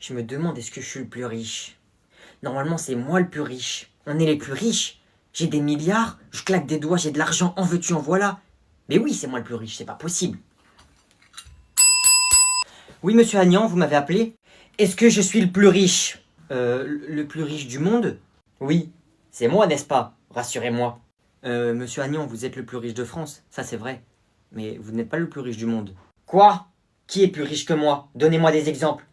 Je me demande est-ce que je suis le plus riche. Normalement, c'est moi le plus riche. On est les plus riches. J'ai des milliards, je claque des doigts, j'ai de l'argent, en veux-tu, en voilà. Mais oui, c'est moi le plus riche, c'est pas possible. Oui, monsieur Agnan, vous m'avez appelé. Est-ce que je suis le plus riche le plus riche du monde? Oui, c'est moi, n'est-ce pas? Rassurez-moi. Monsieur Agnan, vous êtes le plus riche de France, ça c'est vrai. Mais vous n'êtes pas le plus riche du monde. Quoi? Qui est plus riche que moi? Donnez-moi des exemples.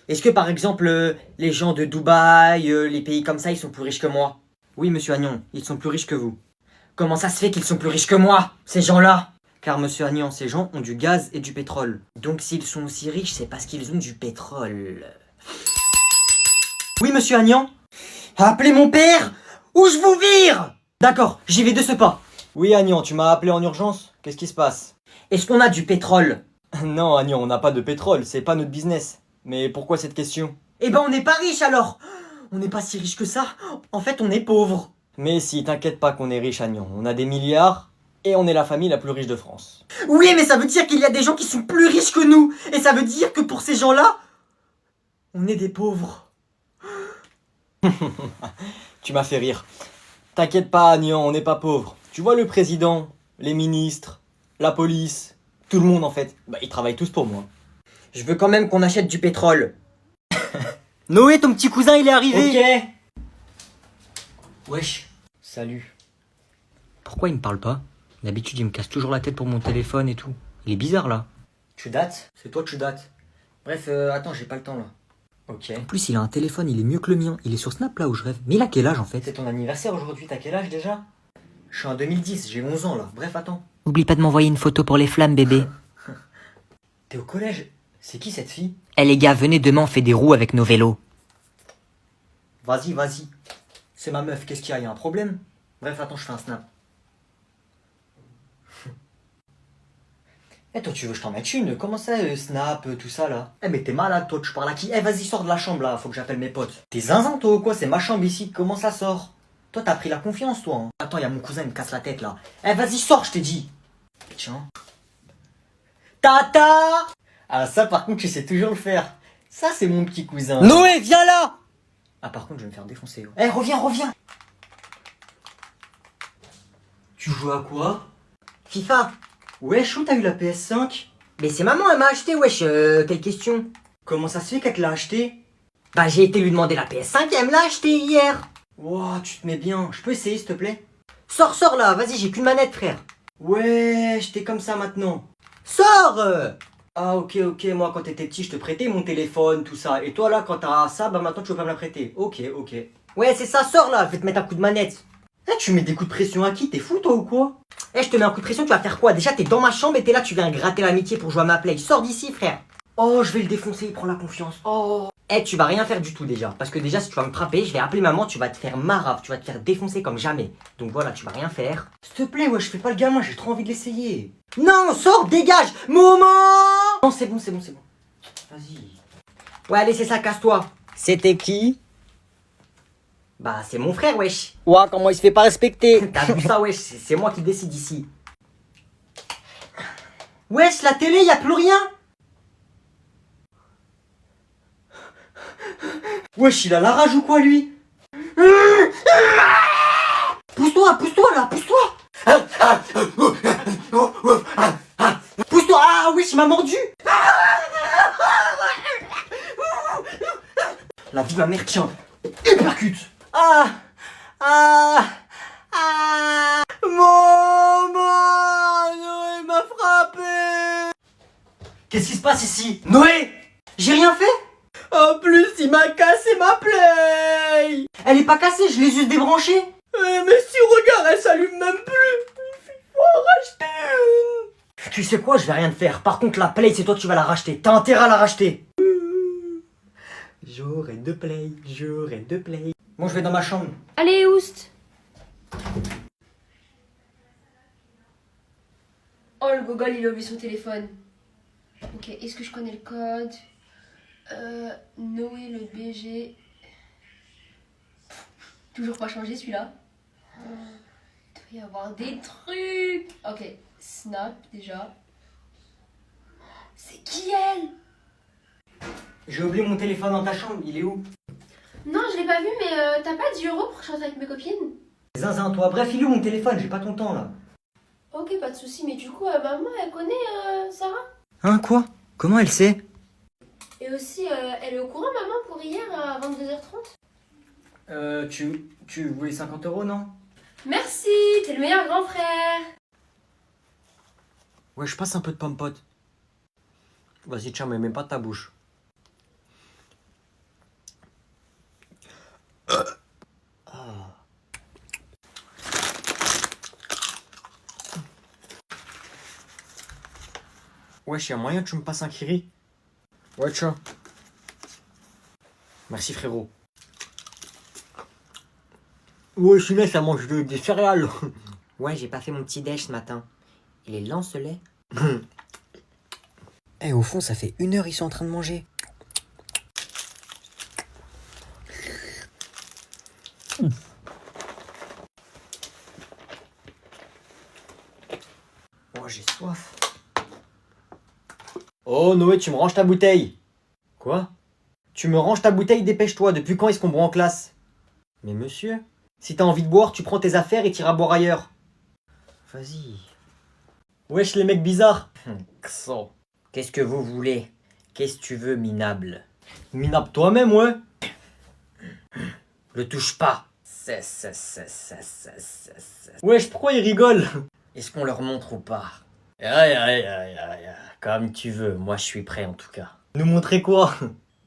Est-ce que par exemple, les gens de Dubaï, les pays comme ça, ils sont plus riches que moi? Oui, monsieur Agnan, ils sont plus riches que vous. Comment ça se fait qu'ils sont plus riches que moi, ces gens-là? Car monsieur Agnan, ces gens ont du gaz et du pétrole. Donc s'ils sont aussi riches, c'est parce qu'ils ont du pétrole. Oui, monsieur Agnan? Appelez mon père ou je vous vire! D'accord, j'y vais de ce pas. Oui, Agnan, tu m'as appelé en urgence? Qu'est-ce qui se passe? Est-ce qu'on a du pétrole? Non, Agnan, on n'a pas de pétrole, c'est pas notre business. Mais pourquoi cette question? Eh ben on n'est pas riche alors. On n'est pas si riche que ça. En fait, on est pauvre. Mais si, t'inquiète pas qu'on est riche, Agnan. On a des milliards et on est la famille la plus riche de France. Oui, mais ça veut dire qu'il y a des gens qui sont plus riches que nous. Et ça veut dire que pour ces gens-là, on est des pauvres. Tu m'as fait rire. T'inquiète pas, Agnan, on n'est pas pauvres. Tu vois le président, les ministres, la police, tout le monde en fait, ils travaillent tous pour moi. Je veux quand même qu'on achète du pétrole. Noé, ton petit cousin, il est arrivé. Ok. Wesh. Salut. Pourquoi il me parle pas? D'habitude, il me casse toujours la tête pour mon téléphone et tout. Il est bizarre là. Tu dates? C'est toi, tu dates. Bref, attends, j'ai pas le temps là. Ok. En plus, il a un téléphone, il est mieux que le mien. Il est sur Snap là où je rêve. Mais il a quel âge en fait? C'est ton anniversaire aujourd'hui, t'as quel âge déjà? Je suis en 2010, j'ai 11 ans là. Bref, attends. N'oublie pas de m'envoyer une photo pour les flammes, bébé. T'es au collège? C'est qui cette fille? Eh les gars, venez demain, on fait des roues avec nos vélos. Vas-y, vas-y. C'est ma meuf, qu'est-ce qu'il y a? Y a un problème? Bref, attends, je fais un snap. Eh toi, tu veux que je t'en mette une? Comment ça, snap, tout ça là? Eh mais t'es malade toi, tu parles à qui? Eh vas-y, sors de la chambre là, faut que j'appelle mes potes. T'es zinzin toi ou quoi? C'est ma chambre ici, comment ça sort? Toi t'as pris la confiance toi hein. Attends, y a mon cousin, il me casse la tête là. Eh vas-y, sors, je t'ai dit. Tiens. Tata! Ah ça par contre, tu sais toujours le faire. Ça c'est mon petit cousin. Noé, viens là! Ah par contre, je vais me faire défoncer. Eh reviens, reviens! Tu joues à quoi? FIFA. Wesh, où t'as eu la PS5? Mais c'est maman, elle m'a acheté, wesh, quelle question? Comment ça se fait qu'elle te l'a acheté? Bah j'ai été lui demander la PS5 et elle me l'a acheté hier. Wouah, tu te mets bien. Je peux essayer s'il te plaît? Sors, sors là, vas-y, j'ai qu'une manette, frère. Wesh, t'es comme ça maintenant. Sors Ah ok, ok, moi quand t'étais petit, je te prêtais mon téléphone, tout ça. Et toi là, quand t'as ça, bah maintenant tu veux pas me la prêter. Ok, ok. Ouais, c'est ça, sors là, je vais te mettre un coup de manette. Eh, tu mets des coups de pression à qui? T'es fou toi ou quoi? Eh, je te mets un coup de pression, tu vas faire quoi? Déjà, t'es dans ma chambre et t'es là, tu viens gratter l'amitié pour jouer à ma play. Sors d'ici, frère. Oh, je vais le défoncer, il prend la confiance. Oh. Eh, tu vas rien faire du tout déjà. Parce que déjà, si tu vas me frapper, je vais appeler maman, tu vas te faire marave, tu vas te faire défoncer comme jamais. Donc voilà, tu vas rien faire. S'il te plaît, ouais, je fais pas le gamin, j'ai trop envie de l'essayer. Non, sors, dégage, moment. Non, c'est bon, c'est bon, c'est bon. Vas-y. Ouais, allez, c'est ça, casse-toi. C'était qui? Bah, c'est mon frère, wesh. Ouah, comment il se fait pas respecter? T'as vu ça, wesh, c'est moi qui décide ici. Wesh, la télé, y a plus rien. Wesh, il a la rage ou quoi lui? Pousse-toi, pousse-toi là, pousse-toi. Pousse-toi, ah wesh, il m'a mordu. La vie de ma mère, tiens. Hypercute. Ah, maman, Noé m'a frappé. Qu'est-ce qui se passe ici? Noé! J'ai rien fait. En plus, il m'a cassé ma play! Elle est pas cassée, je l'ai juste débranchée. Mais si, regarde, elle s'allume même plus! Il faut en racheter une! Tu sais quoi, je vais rien te faire. Par contre, la play, c'est toi qui vas la racheter. T'as intérêt à la racheter. J'aurai deux play, j'aurai deux play. Bon, je vais dans ma chambre. Allez, Oust. Oh, le gogol, il a oublié son téléphone. Ok, est-ce que je connais le code? Noé, le BG. Toujours pas changé celui-là. Il doit y avoir des trucs. Ok, Snap déjà. C'est qui elle? J'ai oublié mon téléphone dans ta chambre, il est où? Non, je l'ai pas vu, mais t'as pas 10 euros pour chanter avec mes copines? Zinzin, toi. Bref, il est où mon téléphone? J'ai pas ton temps là. Ok, pas de soucis, mais du coup, maman, elle connaît Sarah? Hein, quoi? Comment elle sait? Et aussi, elle est au courant, maman, pour hier à 22h30? Tu voulais 50 euros, non? Merci, t'es le meilleur grand frère. Ouais, je passe un peu de pomme-pote. Vas-y, tiens, mais mets pas de ta bouche. Wesh, y'a moyen que tu me passes un kiri? Ouais, tiens. Merci, frérot. Ouais, Chine, ça mange des céréales. Ouais, j'ai pas fait mon petit déj ce matin. Il est lent, ce lait. Eh, au fond, ça fait 1 heure ils sont en train de manger. Oh, j'ai soif. Oh, Noé, tu me ranges ta bouteille. Quoi? Tu me ranges ta bouteille, dépêche-toi. Depuis quand est-ce qu'on boit en classe? Mais monsieur, si t'as envie de boire, tu prends tes affaires et t'iras boire ailleurs. Vas-y. Wesh, les mecs bizarres. Xo. Qu'est-ce que vous voulez? Qu'est-ce que tu veux, minable? Minable toi-même, ouais. Le touche pas. Wesh, pourquoi ils rigolent? Est-ce qu'on leur montre ou pas? Aïe, aïe, aïe, aïe. Comme tu veux, moi je suis prêt en tout cas. Nous montrer quoi?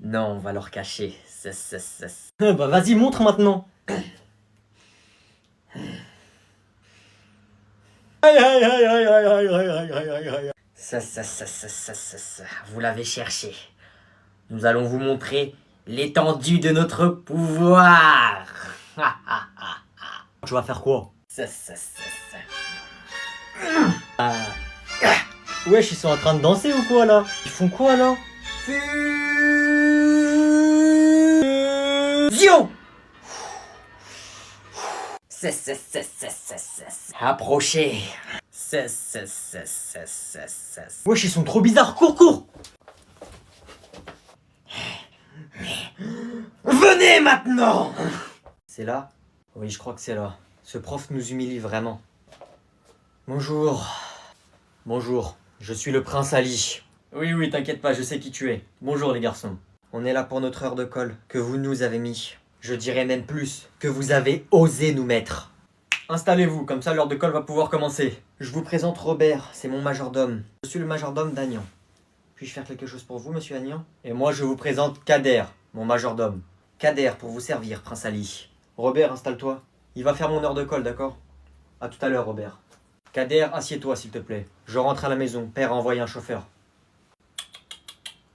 Non, on va leur cacher. Bah vas-y, montre maintenant. Aïe, aïe, aïe, aïe, aïe, aïe, aïe, aïe, aïe, aïe. Vous l'avez cherché. Nous allons vous montrer l'étendue de notre pouvoir. Tu vas faire quoi? Wesh, ils sont en train de danser ou quoi là? Ils font quoi là? Fusion! Approchez. Wesh, ils sont trop bizarres. Cours, cours! Venez maintenant! C'est là? Oui, je crois que c'est là. Ce prof nous humilie vraiment. Bonjour. Bonjour, je suis le prince Ali. Oui, oui, t'inquiète pas, je sais qui tu es. Bonjour les garçons. On est là pour notre heure de colle, que vous nous avez mis. Je dirais même plus, que vous avez osé nous mettre. Installez-vous, comme ça l'heure de colle va pouvoir commencer. Je vous présente Robert, c'est mon majordome. Je suis le majordome d'Agnan. Puis-je faire quelque chose pour vous, monsieur Agnan? Et moi, je vous présente Kader, mon majordome. Kader, pour vous servir, prince Ali. Robert, installe-toi. Il va faire mon heure de colle, d'accord? À tout à l'heure, Robert. Kader, assieds-toi, s'il te plaît. Je rentre à la maison. Père a envoyé un chauffeur.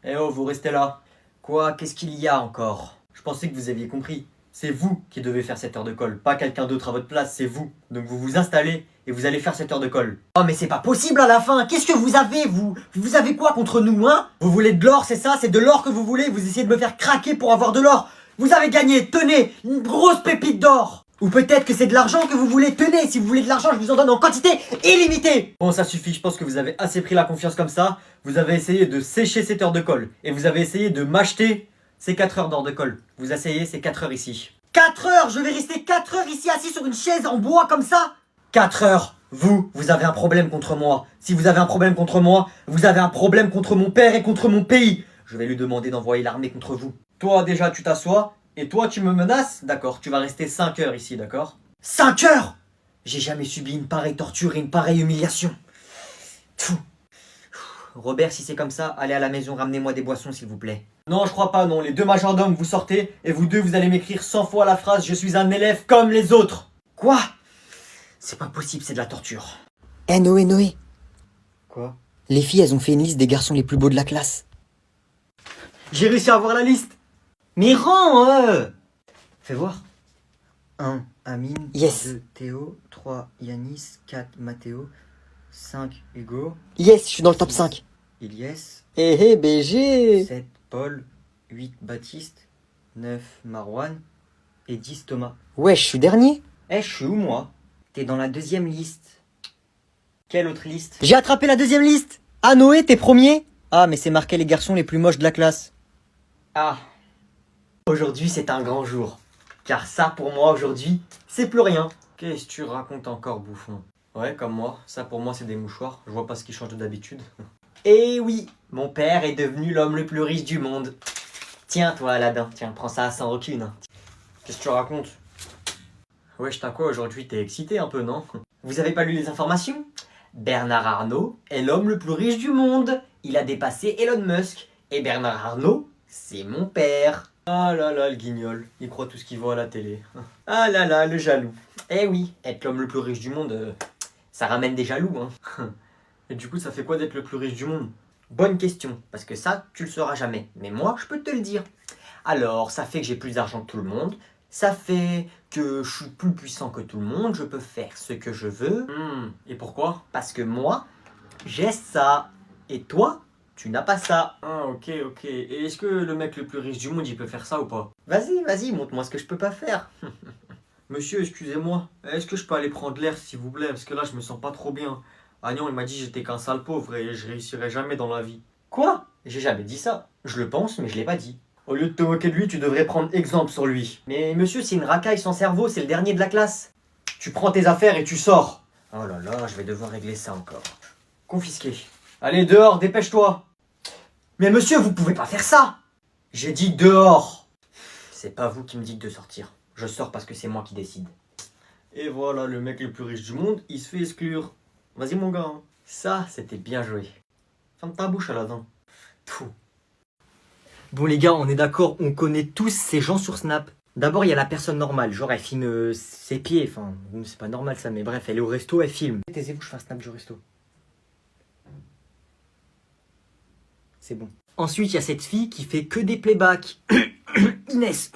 Eh oh, vous restez là. Quoi? Qu'est-ce qu'il y a encore? Je pensais que vous aviez compris. C'est vous qui devez faire cette heure de colle, pas quelqu'un d'autre à votre place, c'est vous. Donc vous vous installez et vous allez faire cette heure de colle. Oh mais c'est pas possible à la fin. Qu'est-ce que vous avez, vous? Vous avez quoi contre nous, hein? Vous voulez de l'or, c'est ça? C'est de l'or que vous voulez? Vous essayez de me faire craquer pour avoir de l'or. Vous avez gagné, tenez, une grosse pépite d'or. Ou peut-être que c'est de l'argent que vous voulez, tenez, si vous voulez de l'argent, je vous en donne en quantité illimitée. Bon, ça suffit, je pense que vous avez assez pris la confiance comme ça. Vous avez essayé de sécher cette heure de colle. Et vous avez essayé de m'acheter ces 4 heures d'heure de colle. Vous essayez ces 4 heures ici. 4 heures? Je vais rester 4 heures ici assis sur une chaise en bois comme ça? 4 heures. Vous avez un problème contre moi. Si vous avez un problème contre moi, vous avez un problème contre mon père et contre mon pays. Je vais lui demander d'envoyer l'armée contre vous. Toi, déjà, tu t'assois. Et toi, tu me menaces? D'accord, tu vas rester 5 heures ici, d'accord? 5 heures? J'ai jamais subi une pareille torture et une pareille humiliation. Tfou. Robert, si c'est comme ça, allez à la maison, ramenez-moi des boissons, s'il vous plaît. Non, je crois pas, non. Les deux majordomes, vous sortez, et vous deux, vous allez m'écrire 100 fois la phrase « Je suis un élève comme les autres ». Quoi? C'est pas possible, c'est de la torture. Eh Noé. Quoi? Les filles, elles ont fait une liste des garçons les plus beaux de la classe. J'ai réussi à avoir la liste. Mais rends, Fais voir. 1. Amine. Yes. 2. Théo. 3. Yanis. 4. Mathéo. 5. Hugo. Yes, je suis dans le top 5. Ilyes. Eh BG. 7. Paul. 8. Baptiste. 9. Marwan. Et 10. Thomas. Ouais, je suis dernier. Eh, je suis où, moi? T'es dans la deuxième liste. Quelle autre liste? J'ai attrapé la deuxième liste. Ah Noé, t'es premier? Ah, mais c'est marqué les garçons les plus moches de la classe. Ah, aujourd'hui c'est un grand jour. Car ça pour moi aujourd'hui, c'est plus rien. Qu'est-ce que tu racontes encore, bouffon? Ouais, comme moi, ça pour moi c'est des mouchoirs, je vois pas ce qui change d'habitude. Eh oui, mon père est devenu l'homme le plus riche du monde. Tiens toi Aladdin, tiens, prends ça sans rancune. Hein. Qu'est-ce que tu racontes? Wesh, t'as quoi aujourd'hui? T'es excité un peu, non? Vous avez pas lu les informations? Bernard Arnault est l'homme le plus riche du monde. Il a dépassé Elon Musk. Et Bernard Arnault, c'est mon père. Ah là là, le guignol. Il croit tout ce qu'il voit à la télé. Ah là là, le jaloux. Eh oui, être l'homme le plus riche du monde, ça ramène des jaloux, hein. Et du coup, ça fait quoi d'être le plus riche du monde? Bonne question, parce que ça, tu le sauras jamais. Mais moi, je peux te le dire. Alors, ça fait que j'ai plus d'argent que tout le monde. Ça fait que je suis plus puissant que tout le monde. Je peux faire ce que je veux. Et pourquoi? Parce que moi, j'ai ça. Et toi, tu n'as pas ça. Ah, ok. Et est-ce que le mec le plus riche du monde, il peut faire ça ou pas? Vas-y, montre-moi ce que je peux pas faire. Monsieur, excusez-moi. Est-ce que je peux aller prendre l'air, s'il vous plaît? Parce que là, je me sens pas trop bien. Agnon, il m'a dit que j'étais qu'un sale pauvre et je réussirais jamais dans la vie. Quoi? J'ai jamais dit ça. Je le pense, mais je l'ai pas dit. Au lieu de te moquer de lui, tu devrais prendre exemple sur lui. Mais monsieur, c'est une racaille sans cerveau, c'est le dernier de la classe. Tu prends tes affaires et tu sors. Oh là là, je vais devoir régler ça encore. Confisqué. Allez, dehors, dépêche-toi. Mais monsieur, vous pouvez pas faire ça. J'ai dit dehors. C'est pas vous qui me dites de sortir. Je sors parce que c'est moi qui décide. Et voilà, le mec le plus riche du monde, il se fait exclure. Vas-y mon gars. Hein. Ça, c'était bien joué. Ferme ta bouche, Aladdin. Tout. Bon les gars, on est d'accord, on connaît tous ces gens sur Snap. D'abord, il y a la personne normale, genre elle filme ses pieds, enfin, c'est pas normal ça, mais bref, elle est au resto, elle filme. Taisez-vous, je fais un Snap du resto. C'est bon. Ensuite, il y a cette fille qui fait que des playbacks. Inès.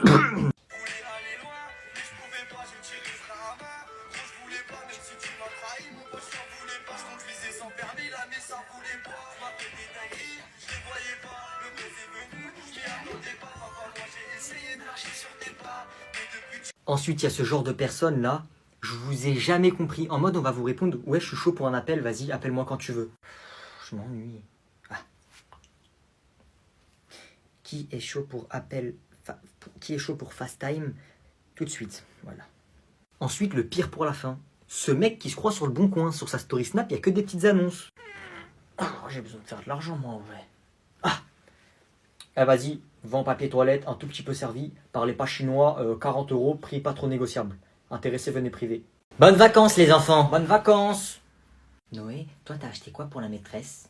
Ensuite, il y a ce genre de personnes là, je vous ai jamais compris. En mode, on va vous répondre, ouais, je suis chaud pour un appel, vas-y, appelle-moi quand tu veux. Je m'ennuie. Ah. Qui est chaud pour appel, qui est chaud pour fast time? Tout de suite, voilà. Ensuite, le pire pour la fin. Ce mec qui se croit sur le bon coin, sur sa story Snap, il n'y a que des petites annonces. Oh, j'ai besoin de faire de l'argent, moi, en vrai. Ah. Eh, vas-y, vends papier toilette, un tout petit peu servi. Parlez pas chinois, 40 €, prix pas trop négociable. Intéressé, venez privé. Bonnes vacances, les enfants. Bonnes vacances. Noé, toi, t'as acheté quoi pour la maîtresse?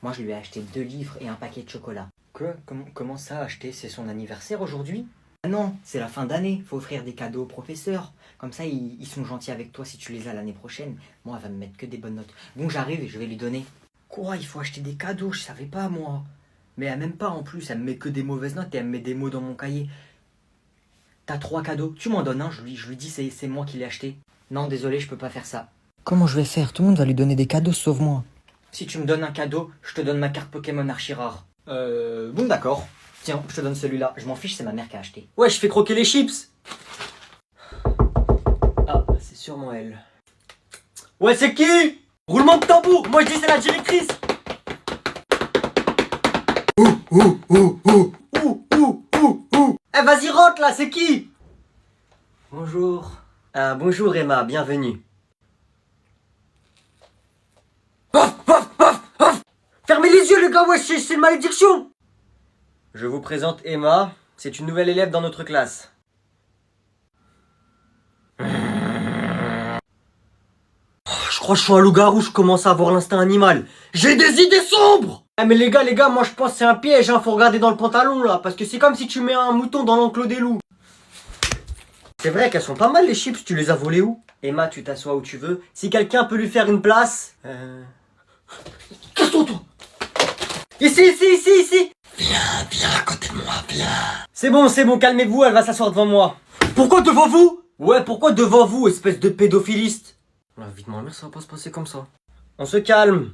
Moi, je lui ai acheté 2 livres et un paquet de chocolat. Quoi? Comment ça, acheter? C'est son anniversaire aujourd'hui? Ah non, c'est la fin d'année. Faut offrir des cadeaux aux professeurs. Comme ça, ils sont gentils avec toi si tu les as l'année prochaine. Moi, elle va me mettre que des bonnes notes. Bon, j'arrive et je vais lui donner. Quoi? Il faut acheter des cadeaux? Je savais pas, moi. Mais elle m'aime pas en plus, elle me met que des mauvaises notes et elle me met des mots dans mon cahier. T'as 3 cadeaux, tu m'en donnes un, je lui dis c'est moi qui l'ai acheté. Non, désolé, je peux pas faire ça. Comment je vais faire? Tout le monde va lui donner des cadeaux sauf moi. Si tu me donnes un cadeau, je te donne ma carte Pokémon archi rare. Bon d'accord. Tiens, je te donne celui-là, je m'en fiche, c'est ma mère qui a acheté. Ouais, je fais croquer les chips. Ah, c'est sûrement elle. Ouais, c'est qui? Roulement de tambour, moi je dis c'est la directrice. Eh vas-y rentre là, c'est qui? Bonjour. Bonjour Emma, bienvenue. Fermez les yeux les gars, ouais, c'est une malédiction. Je vous présente Emma, c'est une nouvelle élève dans notre classe. Je crois que je suis un loup-garou, je commence à avoir l'instinct animal. J'ai des idées sombres. Eh mais les gars, moi je pense que c'est un piège, hein, faut regarder dans le pantalon là, parce que c'est comme si tu mets un mouton dans l'enclos des loups. C'est vrai qu'elles sont pas mal les chips, tu les as volées où? Emma, tu t'assois où tu veux. Si quelqu'un peut lui faire une place... Casse-toi toi. Ici. Viens à côté de moi, viens. C'est bon, calmez-vous, elle va s'asseoir devant moi. Pourquoi devant vous? Ouais, pourquoi devant vous, espèce de pédophiliste? Vite, ma mère, ça va pas se passer comme ça. On se calme.